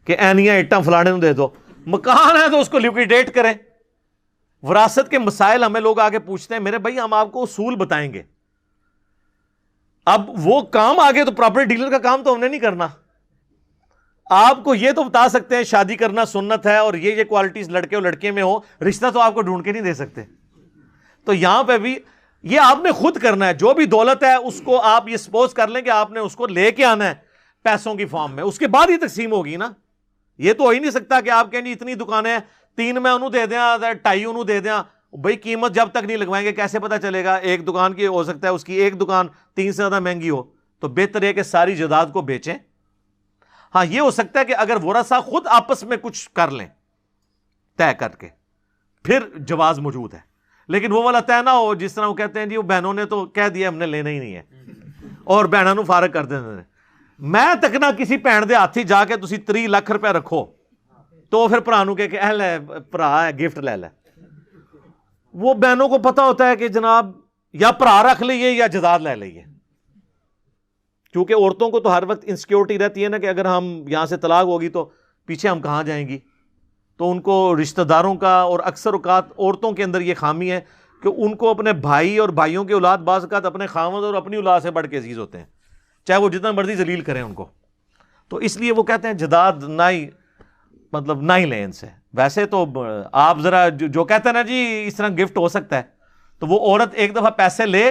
[SPEAKER 1] کہ اینیاں اٹاں فلانے نو دے دو، مکان ہے تو اس کو لیکویڈیٹ کریں۔ وراثت کے مسائل ہمیں لوگ آگے پوچھتے ہیں، میرے بھائی ہم آپ کو اصول بتائیں گے، اب وہ کام آگے تو پراپرٹی ڈیلر کا کام تو ہم نے نہیں کرنا۔ آپ کو یہ تو بتا سکتے ہیں شادی کرنا سنت ہے اور یہ کوالٹیز لڑکے اور لڑکے میں ہو، رشتہ تو آپ کو ڈھونڈ کے نہیں دے سکتے۔ تو یہاں پہ بھی یہ آپ نے خود کرنا ہے، جو بھی دولت ہے اس کو آپ یہ سپوز کر لیں کہ آپ نے اس کو لے کے آنا ہے پیسوں کی فارم میں، اس کے بعد ہی تقسیم ہوگی نا۔ یہ تو ہو ہی نہیں سکتا کہ آپ کہیں جی اتنی دکانیں 3 میں انہوں دے دیا 2.5 انہوں دے دیا، بھائی قیمت جب تک نہیں لگوائیں گے کیسے پتہ چلے گا؟ ایک دکان کی ہو سکتا ہے اس کی ایک دکان 3 سے زیادہ مہنگی ہو، تو بہتر ہے کہ ساری جائیداد کو بیچیں۔ ہاں یہ ہو سکتا ہے کہ اگر ورثہ خود آپس میں کچھ کر لیں طے کر کے، پھر جواز موجود ہے، لیکن وہ والا طے نہ ہو جس طرح وہ کہتے ہیں جی وہ بہنوں نے تو کہہ دیا ہم نے لینا ہی نہیں ہے اور بہنوں نو فارغ کر دیں۔ میں تک نہ کسی بھن دے ہاتھ جا کے تسی 3 لاکھ روپے رکھو تو پھر بھرا نو کہ اے لے بھرا ہے گفٹ لے لے۔ وہ بہنوں کو پتا ہوتا ہے کہ جناب یا بھرا رکھ لئیے یا جائیداد لے لئیے، کیونکہ عورتوں کو تو ہر وقت انسیکیورٹی رہتی ہے نا کہ اگر ہم یہاں سے طلاق ہوگی تو پیچھے ہم کہاں جائیں گی۔ تو ان کو رشتہ داروں کا، اور اکثر اوقات عورتوں کے اندر یہ خامی ہے کہ ان کو اپنے بھائی اور بھائیوں کی اولاد بعض اوقات اپنے خاوند اور اپنی اولاد سے بڑھ کے عزیز ہوتے ہیں، چاہے وہ جتنا مرضی ذلیل کریں ان کو۔ تو اس لیے وہ کہتے ہیں جائیداد نہ ہی لیں ان سے۔ ویسے تو آپ ذرا جو کہتے ہیں نا جی اس طرح گفٹ ہو سکتا ہے، تو وہ عورت ایک دفعہ پیسے لے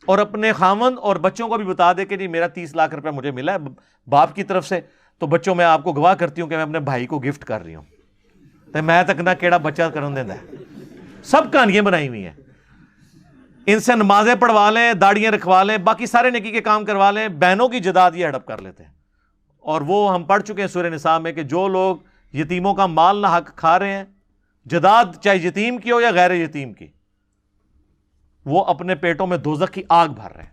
[SPEAKER 1] اور اپنے خاوند اور بچوں کو بھی بتا دے کہ جی میرا 30 لاکھ روپے مجھے ملا ہے باپ کی طرف سے، تو بچوں میں آپ کو گواہ کرتی ہوں کہ میں اپنے بھائی کو گفٹ کر رہی ہوں، تو میں تک نہ کیڑا بچہ کرن دینا ہے۔ سب کہانیاں بنائی ہوئی ہیں، ان سے نمازیں پڑھوا لیں، داڑیاں رکھوا لیں، باقی سارے نیکی کے کام کروا لیں، بہنوں کی جائیداد یہ ہڑپ کر لیتے ہیں۔ اور وہ ہم پڑھ چکے ہیں سورہ نساء میں کہ جو لوگ یتیموں کا مال نہ حق کھا رہے ہیں، جائیداد چاہے یتیم کی ہو یا غیر یتیم کی، وہ اپنے پیٹوں میں دوزخ کی آگ بھر رہے ہیں۔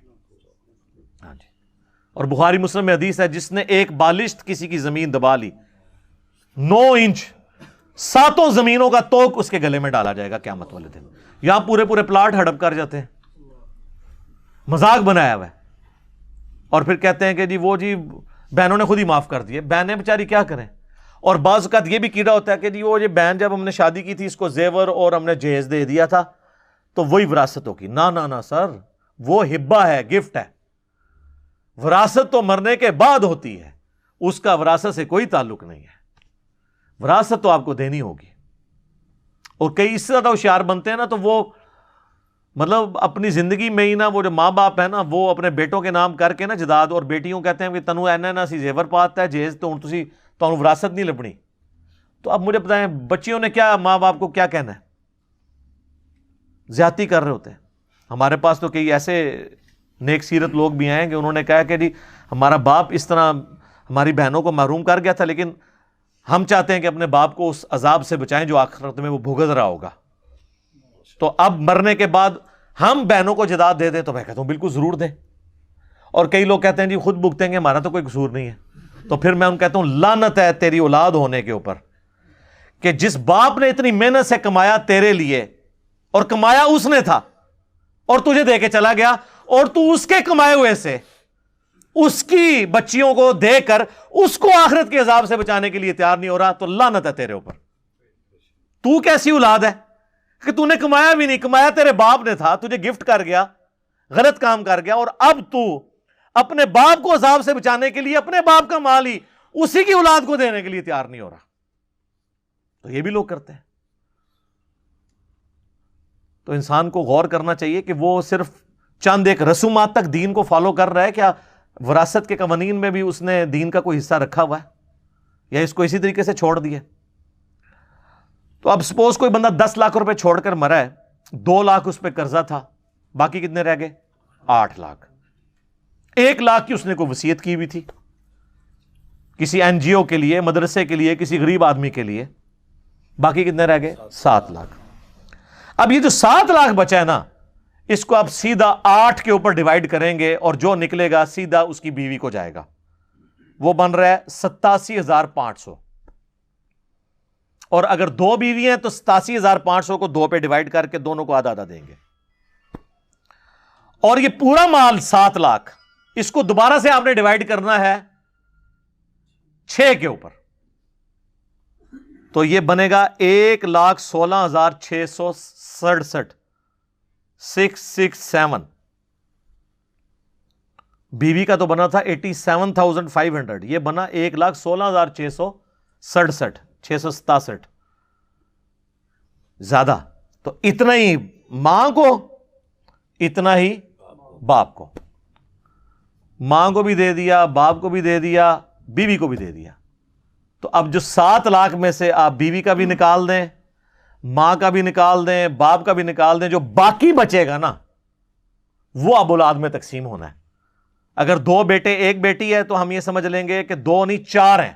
[SPEAKER 1] ہاں جی، اور بخاری مسلم میں حدیث ہے جس نے ایک بالشت کسی کی زمین دبا لی 9 انچ، 7 زمینوں کا توق اس کے گلے میں ڈالا جائے گا قیامت والے دن۔ یہاں پورے پلاٹ ہڑپ کر جاتے ہیں، مذاق بنایا ہوا ہے، اور پھر کہتے ہیں کہ جی وہ جی بہنوں نے خود ہی معاف کر دیے۔ بہنیں بیچاری کیا کریں؟ اور بعض اوقات یہ بھی کیڑا ہوتا ہے کہ جی وہ یہ بہن جب ہم نے شادی کی تھی اس کو زیور اور ہم نے جہیز دے دیا تھا تو وہی وراثت ہوگی۔ نہ سر، وہ ہبہ ہے، گفٹ ہے۔ وراثت تو مرنے کے بعد ہوتی ہے، اس کا وراثت سے کوئی تعلق نہیں ہے، وراثت تو آپ کو دینی ہوگی۔ اور کئی اس سے زیادہ ہوشیار بنتے ہیں نا تو وہ مطلب اپنی زندگی میں ہی نا وہ جو ماں باپ ہے نا وہ اپنے بیٹوں کے نام کر کے نا جائیداد، اور بیٹیوں کہتے ہیں کہ تنو اینا نا سی زیور پاتا ہے جہیز تو تسی تو وراثت نہیں لبنی۔ تو اب مجھے بتائیں بچیوں نے کیا ماں باپ کو کیا کہنا ہے؟ زیادتی کر رہے ہوتے ہیں۔ ہمارے پاس تو کئی ایسے نیک سیرت لوگ بھی آئے کہ انہوں نے کہا کہ جی ہمارا باپ اس طرح ہماری بہنوں کو محروم کر گیا تھا، لیکن ہم چاہتے ہیں کہ اپنے باپ کو اس عذاب سے بچائیں جو آخرت میں وہ بھگت رہا ہوگا۔ تو اب مرنے کے بعد ہم بہنوں کو جائیداد دے دیں، تو میں کہتا ہوں بالکل ضرور دیں۔ اور کئی لوگ کہتے ہیں جی خود بھگتیں گے، ہمارا تو کوئی قصور نہیں ہے۔ تو پھر میں ان کہتا ہوں لعنت ہے تیری اولاد ہونے کے اوپر کہ جس باپ نے اتنی محنت سے کمایا تیرے لیے، اور کمایا اس نے تھا اور تجھے دے کے چلا گیا، اور تو اس کے کمائے ہوئے سے اس کی بچیوں کو دے کر اس کو آخرت کے عذاب سے بچانے کے لیے تیار نہیں ہو رہا، تو لعنت ہے تیرے اوپر۔ تو کیسی اولاد ہے کہ تو نے کمایا بھی نہیں، کمایا تیرے باپ نے تھا، تجھے گفٹ کر گیا، غلط کام کر گیا، اور اب تو اپنے باپ کو عذاب سے بچانے کے لیے اپنے باپ کا مال ہی اسی کی اولاد کو دینے کے لیے تیار نہیں ہو رہا۔ تو یہ بھی لوگ کرتے ہیں۔ تو انسان کو غور کرنا چاہیے کہ وہ صرف چند ایک رسومات تک دین کو فالو کر رہا ہے، کیا وراثت کے قوانین میں بھی اس نے دین کا کوئی حصہ رکھا ہوا ہے، یا اس کو اسی طریقے سے چھوڑ دیا۔ تو اب سپوز کوئی بندہ 10 لاکھ روپے چھوڑ کر مرا ہے، 2 لاکھ اس پہ قرضہ تھا، باقی کتنے رہ گئے؟ 8 لاکھ۔ 1,00,000 کی اس نے کوئی وصیت کی ہوئی تھی کسی این جی او کے لیے, مدرسے کے لیے, کسی غریب آدمی کے لیے. باقی کتنے رہ گئے؟ 7,00,000. اب یہ جو 7,00,000 بچا ہے نا, اس کو آپ سیدھا 8 کے اوپر ڈیوائڈ کریں گے اور جو نکلے گا سیدھا اس کی بیوی کو جائے گا. وہ بن رہا ہے 87,500. اور اگر 2 بیوی ہیں تو 87,500 کو 2 پہ ڈیوائڈ کر کے دونوں کو آدھا آدھا دیں گے. اور یہ پورا مال 7,00,000 اس کو دوبارہ سے آپ نے ڈیوائڈ کرنا ہے 6 کے اوپر, تو یہ بنے گا 1,16,667. 667. بیوی کا تو بنا تھا 87,500, یہ بنا 1,16,667. 667 زیادہ. تو اتنا ہی ماں کو, اتنا ہی باپ کو. ماں کو بھی دے دیا, باپ کو بھی دے دیا, بیوی کو بھی دے دیا. تو اب جو 7,00,000 میں سے آپ بیوی کا بھی نکال دیں, ماں کا بھی نکال دیں, باپ کا بھی نکال دیں, جو باقی بچے گا نا وہ اب اولاد میں تقسیم ہونا ہے. اگر 2 بیٹے 1 بیٹی ہے تو ہم یہ سمجھ لیں گے کہ 2 نہیں 4 ہیں,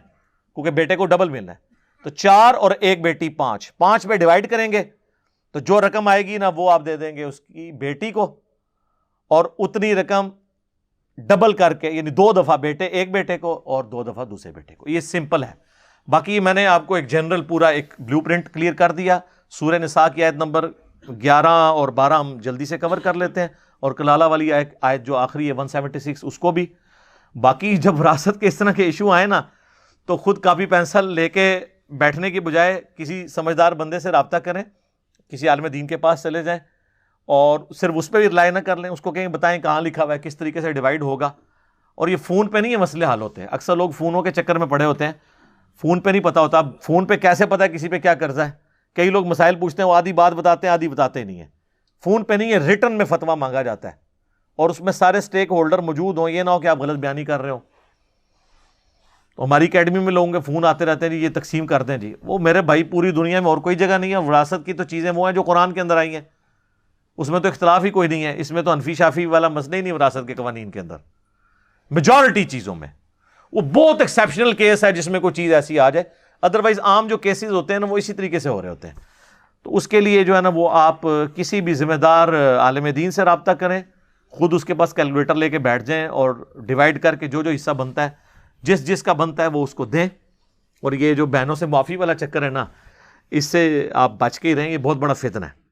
[SPEAKER 1] کیونکہ بیٹے کو ڈبل ملنا ہے. تو 4 اور 1 بیٹی 5. 5 پہ ڈیوائڈ کریں گے تو جو رقم آئے گی نا وہ آپ دے دیں گے اس کی بیٹی کو, اور اتنی رقم ڈبل کر کے, یعنی 2 دفعہ بیٹے 1 بیٹے کو اور 2 دفعہ دوسرے بیٹے کو. یہ سمپل ہے. باقی میں نے آپ کو ایک جنرل پورا ایک بلیو پرنٹ کلیئر کر دیا. سورہ نساء کی آیت نمبر 11 اور 12 ہم جلدی سے کور کر لیتے ہیں, اور کلالہ والی آیت جو آخری ہے 176 اس کو بھی. باقی جب وراثت کے اس طرح کے ایشو آئے نا تو خود کاپی پینسل لے کے بیٹھنے کی بجائے کسی سمجھدار بندے سے رابطہ کریں, کسی عالم دین کے پاس چلے جائیں, اور صرف اس پہ بھی رلائی نہ کر لیں, اس کو کہیں بتائیں کہاں لکھا ہوا ہے, کس طریقے سے ڈیوائڈ ہوگا. اور یہ فون پہ نہیں یہ مسئلے حل ہوتے ہیں. اکثر لوگ فونوں کے چکر میں پڑے ہوتے ہیں, فون پہ نہیں پتا ہوتا. اب فون پہ کیسے پتا ہے کسی پہ کیا قرضہ ہے؟ کئی لوگ مسائل پوچھتے ہیں, وہ آدھی بات بتاتے ہیں آدھی بتاتے نہیں ہیں. فون پہ نہیں ہے, ریٹن میں فتویٰ مانگا جاتا ہے, اور اس میں سارے سٹیک ہولڈر موجود ہوں. یہ نہ ہو کہ آپ غلط بیانی کر رہے ہو. ہماری اکیڈمی میں لوگوں کے فون آتے رہتے ہیں, جی یہ تقسیم کر دیں. جی وہ میرے بھائی پوری دنیا میں اور کوئی جگہ نہیں ہے. وراثت کی تو چیزیں وہ ہیں جو قرآن کے اندر آئی ہیں, اس میں تو اختلاف ہی کوئی نہیں ہے. اس میں تو حنفی شافی والا مسئلہ ہی نہیں وراثت کے قوانین کے اندر. میجورٹی چیزوں میں وہ بہت ایکسیپشنل کیس ہے جس میں کوئی چیز ایسی آ جائے, ادروائز عام جو کیسز ہوتے ہیں نا وہ اسی طریقے سے ہو رہے ہوتے ہیں. تو اس کے لیے جو ہے نا وہ آپ کسی بھی ذمہ دار عالم دین سے رابطہ کریں, خود اس کے پاس کیلکولیٹر لے کے بیٹھ جائیں اور ڈیوائڈ کر کے جو جو حصہ بنتا ہے جس جس کا بنتا ہے وہ اس کو دیں. اور یہ جو بہنوں سے معافی والا چکر ہے نا, اس سے آپ بچ کے ہی رہیں, یہ بہت بڑا فتنہ ہے.